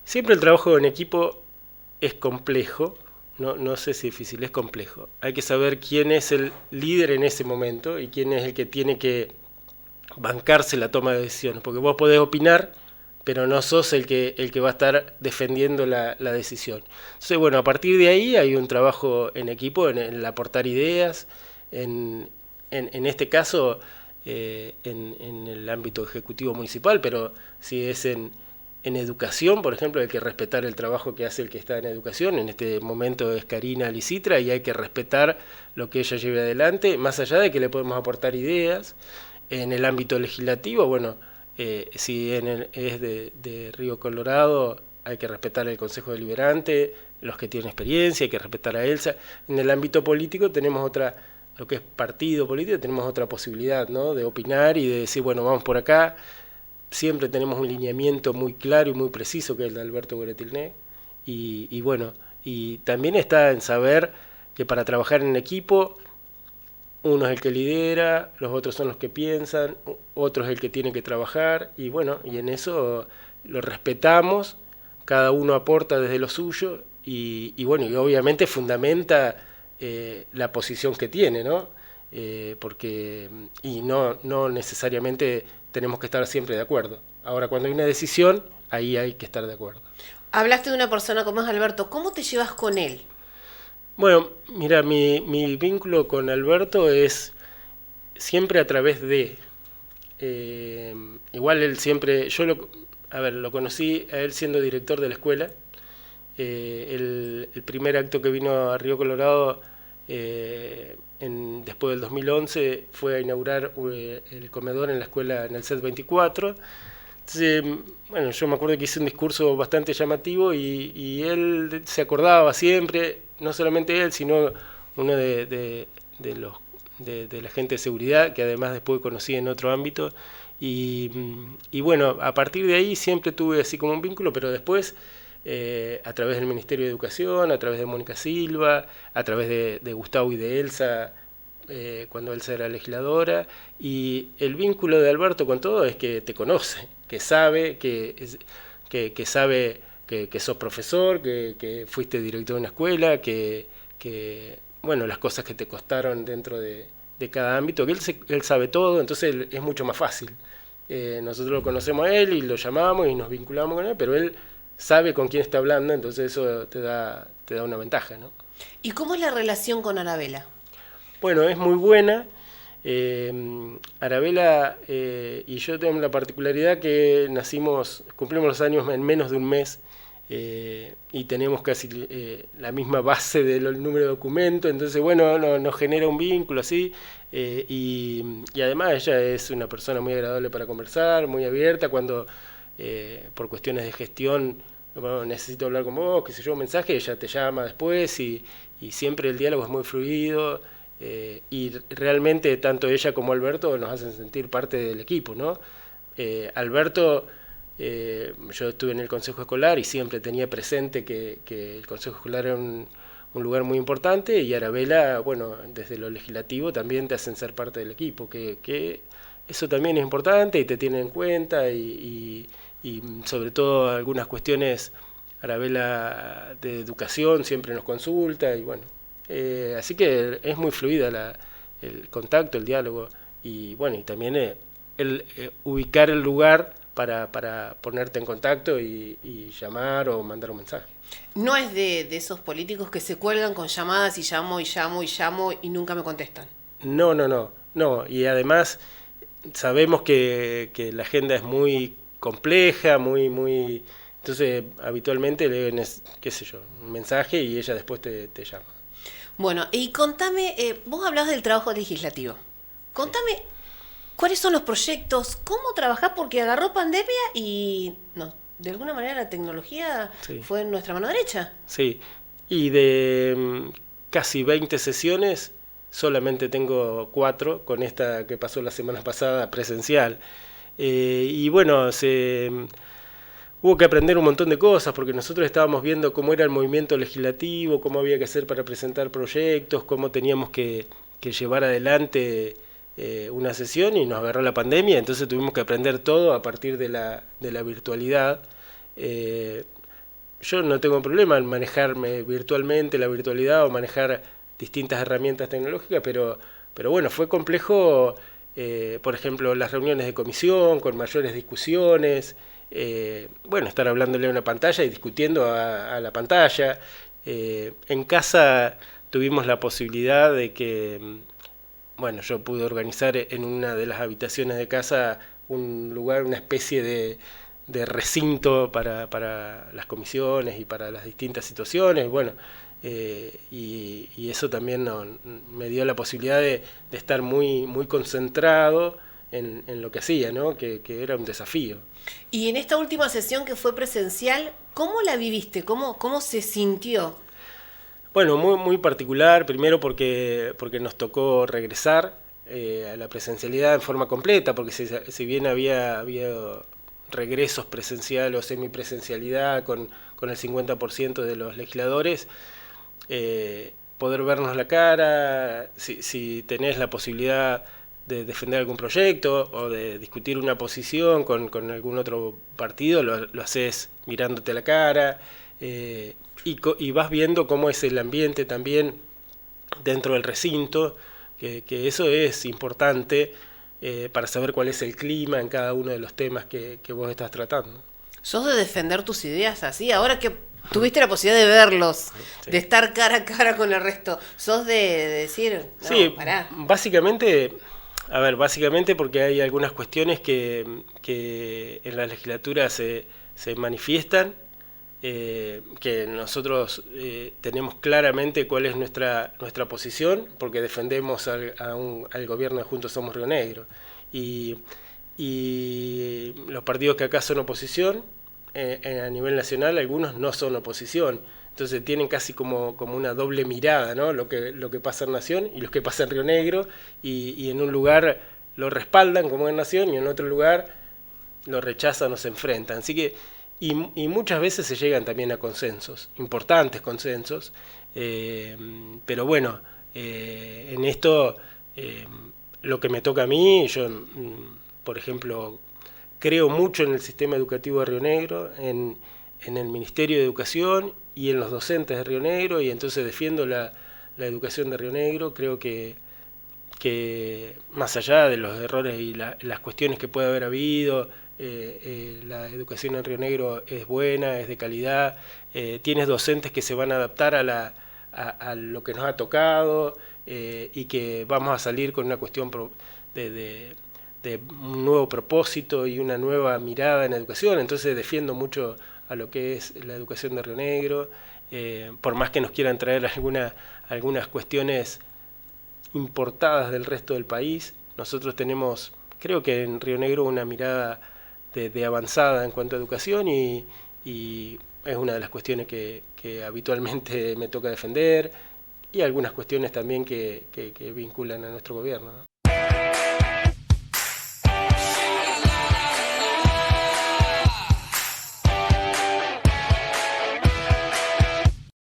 Siempre el trabajo en equipo es complejo, no sé si difícil, es complejo. Hay que saber quién es el líder en ese momento y quién es el que tiene que bancarse la toma de decisiones, porque vos podés opinar, pero no sos el que va a estar defendiendo la decisión. Entonces, bueno, a partir de ahí hay un trabajo en equipo, en el aportar ideas, en este caso en el ámbito ejecutivo municipal, pero si es en educación, por ejemplo, hay que respetar el trabajo que hace el que está en educación. En este momento es Karina Licitra y hay que respetar lo que ella lleve adelante, más allá de que le podemos aportar ideas. En el ámbito legislativo, bueno, si es de Río Colorado, hay que respetar el Consejo Deliberante, los que tienen experiencia, hay que respetar a Elsa. En el ámbito político tenemos otra, lo que es partido político, tenemos otra posibilidad, ¿no? De opinar y de decir, bueno, vamos por acá. Siempre tenemos un lineamiento muy claro y muy preciso, que es el de Alberto Gueretilné. Y bueno, y también está en saber que para trabajar en equipo uno es el que lidera, los otros son los que piensan, otro es el que tiene que trabajar, y bueno, y en eso lo respetamos, cada uno aporta desde lo suyo, y bueno, y obviamente fundamenta la posición que tiene, ¿no? Porque, y no necesariamente tenemos que estar siempre de acuerdo. Ahora, cuando hay una decisión, ahí hay que estar de acuerdo. Hablaste de una persona como es Alberto, ¿cómo te llevas con él? Bueno, mira, mi vínculo con Alberto es siempre a través de. Eh, Igual él siempre, a ver, lo conocí a él siendo director de la escuela. El primer acto que vino a Río Colorado después del 2011 fue a inaugurar el comedor en la escuela en el set 24. Entonces, bueno, yo me acuerdo que hice un discurso bastante llamativo y él se acordaba siempre, no solamente él, sino uno de los de la gente de seguridad, que además después conocí en otro ámbito. Y bueno, a partir de ahí siempre tuve así como un vínculo, pero después a través del Ministerio de Educación, a través de Mónica Silva, a través de Gustavo y de Elsa, cuando Elsa era legisladora, y el vínculo de Alberto con todo es que te conoce, que sabe, que sabe que sos profesor, que fuiste director de una escuela, bueno, las cosas que te costaron dentro de cada ámbito, que él sabe todo, entonces es mucho más fácil. Nosotros lo conocemos a él y lo llamamos y nos vinculamos con él, pero él sabe con quién está hablando, entonces eso te da una ventaja, ¿no? ¿Y cómo es la relación con Arabela? Bueno, es muy buena. Arabela y yo tenemos la particularidad que cumplimos los años en menos de un mes y tenemos casi la misma base del número de documentos, entonces bueno, nos genera un vínculo así y además ella es una persona muy agradable para conversar, muy abierta cuando por cuestiones de gestión bueno, necesito hablar con vos, qué sé yo, un mensaje, ella te llama después y siempre el diálogo es muy fluido. Y realmente tanto ella como Alberto nos hacen sentir parte del equipo, ¿no? Alberto, yo estuve en el Consejo Escolar y siempre tenía presente que el Consejo Escolar era un lugar muy importante y Arabela, bueno, desde lo legislativo también te hacen ser parte del equipo, que eso también es importante y te tienen en cuenta y sobre todo algunas cuestiones, Arabela de educación siempre nos consulta y bueno, así que es muy fluida el contacto, el diálogo y bueno, y también ubicar el lugar para ponerte en contacto y llamar o mandar un mensaje. No es de esos políticos que se cuelgan con llamadas y llamo y llamo y llamo y nunca me contestan. No, y además sabemos que la agenda es muy compleja, entonces habitualmente leen, qué sé yo, un mensaje y ella después te llama. Bueno, y contame, vos hablabas del trabajo legislativo. Sí. Contame cuáles son los proyectos, cómo trabajás, porque agarró pandemia y no, de alguna manera la tecnología Sí, fue en nuestra mano derecha. sí. Y de casi 20 sesiones, solamente tengo 4 con esta que pasó la semana pasada presencial. Y bueno, hubo que aprender un montón de cosas porque nosotros estábamos viendo cómo era el movimiento legislativo, cómo había que hacer para presentar proyectos, cómo teníamos que llevar adelante una sesión y nos agarró la pandemia, entonces tuvimos que aprender todo a partir de la virtualidad. Eh, yo no tengo problema en manejarme virtualmente, la virtualidad o manejar distintas herramientas tecnológicas, pero bueno, fue complejo, por ejemplo, las reuniones de comisión con mayores discusiones, bueno, estar hablándole a una pantalla y discutiendo a la pantalla. En casa tuvimos la posibilidad de que, bueno, yo pude organizar en una de las habitaciones de casa un lugar, una especie de recinto para las comisiones y para las distintas situaciones. Bueno, y eso también me dio la posibilidad de estar muy concentrado en lo que hacía, ¿no? Que era un desafío. Y en esta última sesión que fue presencial, ¿cómo la viviste? ¿Cómo se sintió? Bueno, muy particular, primero porque nos tocó regresar a la presencialidad en forma completa, porque si bien había regresos presencial o semipresencialidad con el 50% de los legisladores, poder vernos la cara, si tenés la posibilidad de defender algún proyecto o de discutir una posición con algún otro partido, lo haces mirándote a la cara, y vas viendo cómo es el ambiente también dentro del recinto, que eso es importante para saber cuál es el clima en cada uno de los temas que vos estás tratando. ¿Sos de defender tus ideas así? Ahora que tuviste la posibilidad de verlos, Sí. de estar cara a cara con el resto, ¿sos de decir, no, Sí, pará? básicamente porque hay algunas cuestiones que en la legislatura se manifiestan, que nosotros tenemos claramente cuál es nuestra posición, porque defendemos al gobierno de Juntos Somos Río Negro. Y los partidos que acá son oposición, a nivel nacional, algunos no son oposición. Entonces tienen casi como una doble mirada, ¿no? Lo que pasa en Nación y lo que pasa en Río Negro, y en un lugar lo respaldan como en Nación y en otro lugar lo rechazan o se enfrentan. Así que, y muchas veces se llegan también a consensos, importantes consensos, pero bueno, en esto, lo que me toca a mí, yo, por ejemplo, creo mucho en el sistema educativo de Río Negro, en el Ministerio de Educación y en los docentes de Río Negro, y entonces defiendo la educación de Río Negro. Creo que más allá de los errores y las cuestiones que puede haber habido, la educación en Río Negro es buena, es de calidad, tienes docentes que se van a adaptar a lo que nos ha tocado, y que vamos a salir con una cuestión de un nuevo propósito y una nueva mirada en educación. Entonces defiendo mucho a lo que es la educación de Río Negro, por más que nos quieran traer algunas cuestiones importadas del resto del país. Nosotros tenemos, creo que en Río Negro, una mirada de avanzada en cuanto a educación, y es una de las cuestiones que habitualmente me toca defender, y algunas cuestiones también que vinculan a nuestro gobierno, ¿no?